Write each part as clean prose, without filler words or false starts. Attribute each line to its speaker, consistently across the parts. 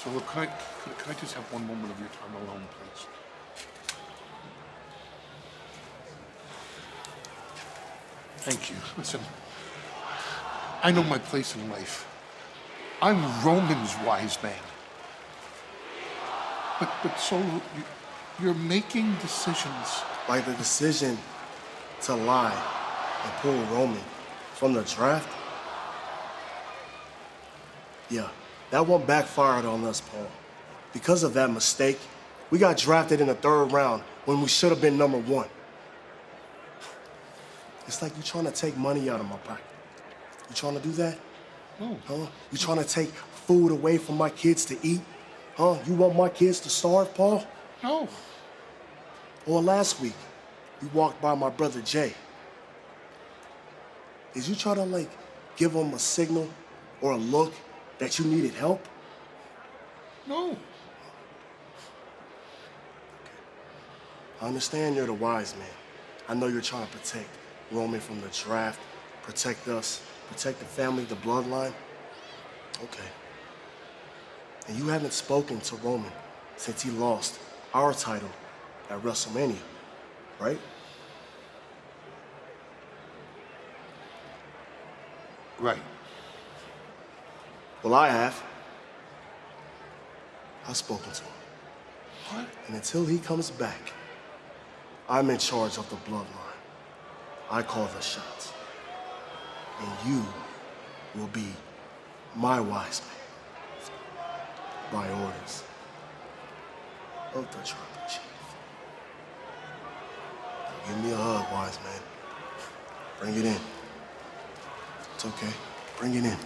Speaker 1: So look, can I just have one moment of your time alone, please? Thank you. Listen, I know my place in life. I'm Roman's wise man. But Solo, you're making decisions.
Speaker 2: Like the decision to lie and pull Roman from the draft? Yeah, that one backfired on us, Paul. Because of that mistake, we got drafted in the 3rd round when we should have been #1. It's like you're trying to take money out of my pocket. You trying to do that?
Speaker 1: No.
Speaker 2: Huh? You trying to take food away from my kids to eat? Huh? You want my kids to starve, Paul?
Speaker 1: No.
Speaker 2: Or last week, you walked by my brother Jay. Did you try to, like, give him a signal or a look that you needed help?
Speaker 1: No.
Speaker 2: I understand you're the wise man. I know you're trying to protect Roman from the draft, protect us, protect the family, the bloodline. Okay. And you haven't spoken to Roman since he lost our title at WrestleMania, right?
Speaker 1: Right.
Speaker 2: Well, I have. I've spoken to him.
Speaker 1: What?
Speaker 2: And until he comes back, I'm in charge of the bloodline. I call the shots. And you will be my wise man. By orders of the tribal chief. Give me a hug, wise man. Bring it in. It's okay. Bring it in.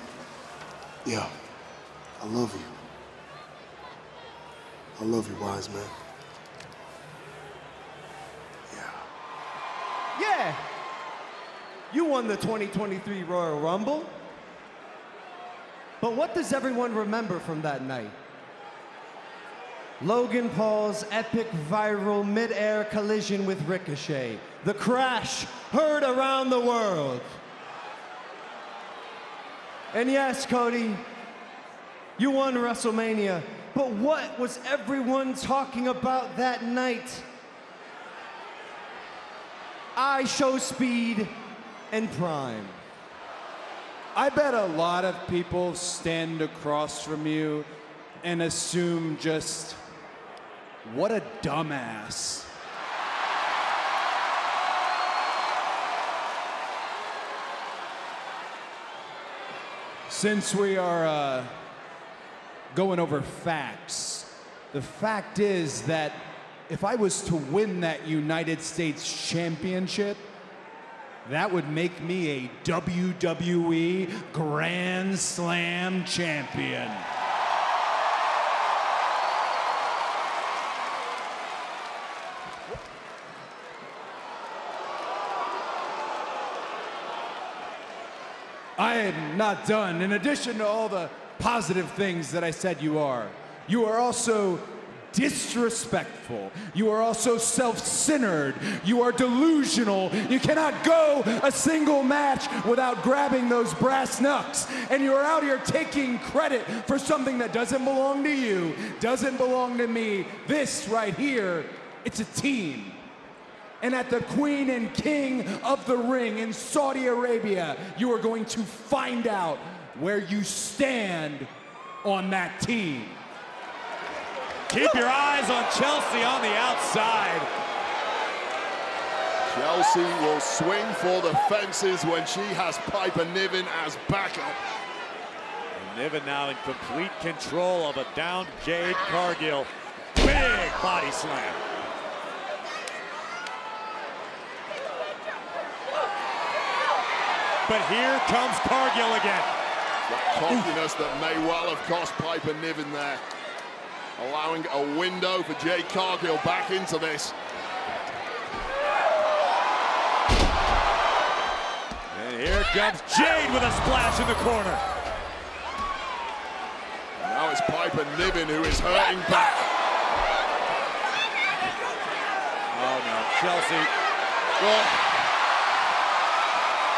Speaker 2: Yeah. I love you. I love you, wise man. Yeah.
Speaker 3: Yeah! You won the 2023 Royal Rumble. But what does everyone remember from that night? Logan Paul's epic viral mid-air collision with Ricochet. The crash heard around the world. And yes, Cody, you won WrestleMania, but what was everyone talking about that night? I Show Speed and Prime.
Speaker 4: I bet a lot of people stand across from you and assume just, what a dumbass. Since we are going over facts, the fact is that if I was to win that United States Championship, that would make me a WWE Grand Slam champion. I am not done. In addition to all the positive things that I said you are also disrespectful. You are also self-centered. You are delusional. You cannot go a single match without grabbing those brass knucks. And you're out here taking credit for something that doesn't belong to you, doesn't belong to me. This right here, it's a team. And at the Queen and King of the Ring in Saudi Arabia, you are going to find out where you stand on that team.
Speaker 5: Keep your eyes on Chelsea on the outside.
Speaker 6: Chelsea will swing for the fences when she has Piper Niven as backup.
Speaker 5: And Niven now in complete control of a downed Jade Cargill. Big body slam. But here comes Cargill again.
Speaker 6: That cockiness that may well have cost Piper Niven there. Allowing a window for Jade Cargill back into this.
Speaker 5: And here comes Jade with a splash in the corner.
Speaker 6: Now it's Piper Niven who is hurting back.
Speaker 5: Oh no, Chelsea.
Speaker 6: Oh.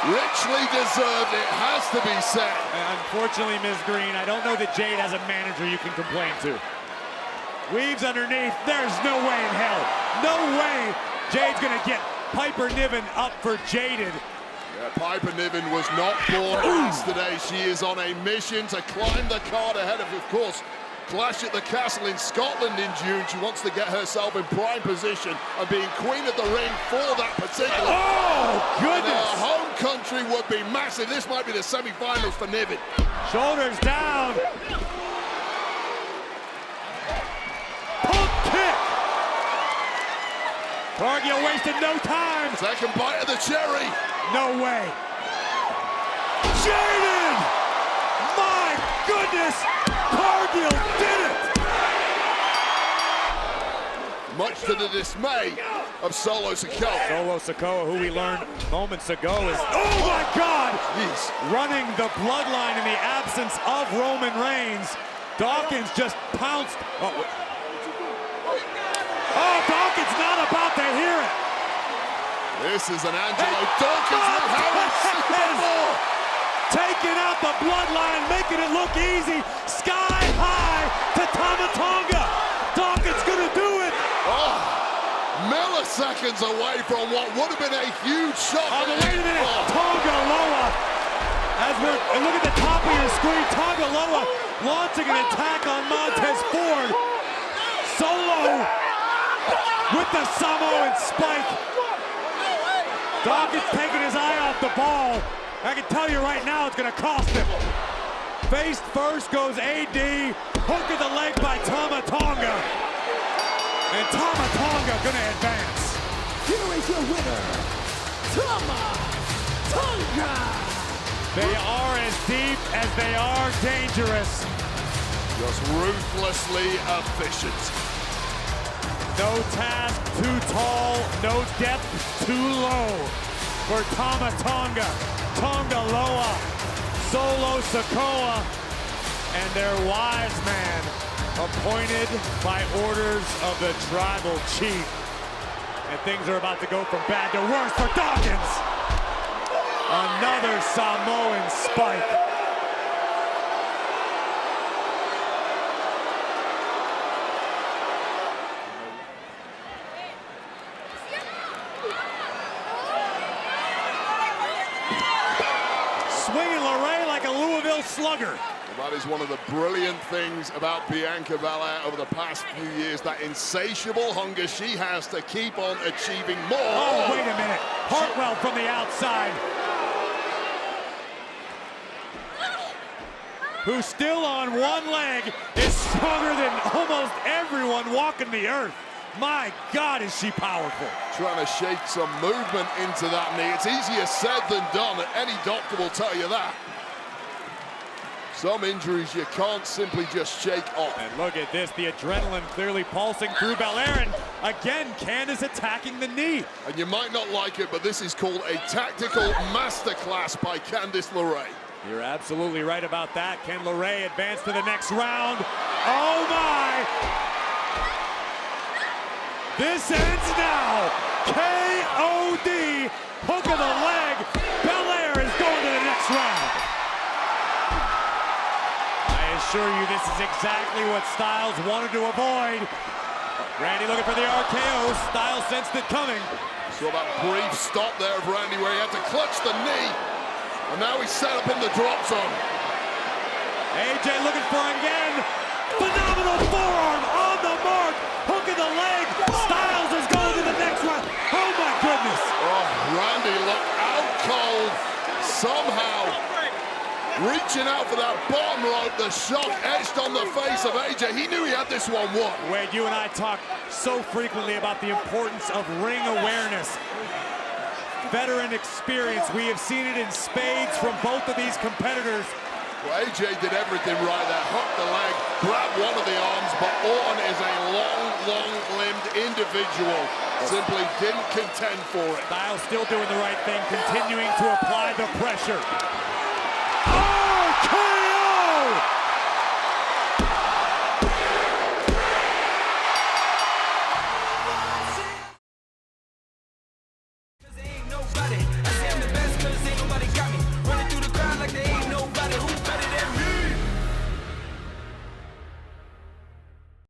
Speaker 6: Richly deserved, it has to be said.
Speaker 5: Unfortunately, Ms. Green, I don't know that Jade has a manager you can complain to. Weaves underneath. There's no way in hell. No way Jade's going to get Piper Niven up for Jaded.
Speaker 6: Yeah, Piper Niven was not born yesterday. She is on a mission to climb the card ahead of course, Clash at the Castle in Scotland in June. She wants to get herself in prime position of being queen of the ring for that particular.
Speaker 5: Oh, goodness!
Speaker 6: Her home country would be massive. This might be the semi-finals for Niven.
Speaker 5: Shoulders down. Pump kick. Cargill wasted no time.
Speaker 6: Second bite of the cherry.
Speaker 5: No way. Jaded! My goodness! Cargill did it!
Speaker 6: Much to the dismay of Solo Sikoa.
Speaker 5: Solo Sikoa, who we learned moments ago is, oh my God!
Speaker 6: Jeez.
Speaker 5: Running the bloodline in the absence of Roman Reigns. Dawkins just pounced. Oh, Dawkins not about to hear it.
Speaker 6: This is an Angelo Dawkins we haven't seen before.
Speaker 5: Taking out the bloodline, making it look easy. Sky high to Tama Tonga. Dawkins gonna do it.
Speaker 6: Oh, milliseconds away from what would have been a huge shot.
Speaker 5: Oh, but wait a minute.
Speaker 6: Oh.
Speaker 5: Tonga Loa. And look at the top of your screen. Tonga Loa launching an attack on Montez Ford. Solo with the Samoan spike. Dawkins taking his eye off the ball. I can tell you right now it's gonna cost him. Face first goes AD. Hook of the leg by Tama Tonga. And Tama Tonga gonna advance.
Speaker 7: Here is your winner, Tama Tonga.
Speaker 5: They are as deep as they are dangerous.
Speaker 6: Just ruthlessly efficient.
Speaker 5: No task too tall, no depth too low for Tama Tonga, Tonga Loa, Solo Sikoa, and their wise man appointed by orders of the tribal chief. And things are about to go from bad to worse for Dawkins. Another Samoan spike. Swinging LeRae like a Louisville slugger.
Speaker 6: Well, that is one of the brilliant things about Bianca Belair over the past few years, that insatiable hunger she has to keep on achieving more.
Speaker 5: Oh, wait a minute. Hartwell from the outside. Who's still on one leg, is stronger than almost everyone walking the earth. My God, is she powerful.
Speaker 6: Trying to shake some movement into that knee. It's easier said than done. Any doctor will tell you that. Some injuries you can't simply just shake off.
Speaker 5: And look at this, the adrenaline clearly pulsing through Belair. And again, Candice attacking the knee.
Speaker 6: And you might not like it, but this is called a tactical masterclass by Candice LeRae.
Speaker 5: You're absolutely right about that. Can LeRae advance to the next round? Oh my! This ends now. K.O.D. Hook of the leg. Belair is going to the next round. I assure you this is exactly what Styles wanted to avoid. Randy looking for the RKO. Styles sensed it coming.
Speaker 6: Saw that brief stop there of Randy where he had to clutch the knee. And now he's set up in the drop zone.
Speaker 5: AJ looking for him again. Phenomenal forearm on the mark. Hook of the leg. Styles is going to the next round. Oh my goodness.
Speaker 6: Oh, Randy looked out cold. Somehow reaching out for that bottom rope. The shot etched on the face of AJ. He knew he had this one won.
Speaker 5: Wade, you and I talk so frequently about the importance of ring awareness. Veteran experience. We have seen it in spades from both of these competitors.
Speaker 6: Well, AJ did everything right there. Hooked the leg, grabbed one of the arms, but Orton is a long-limbed individual. Simply didn't contend for it.
Speaker 5: Styles still doing the right thing, continuing to apply the pressure.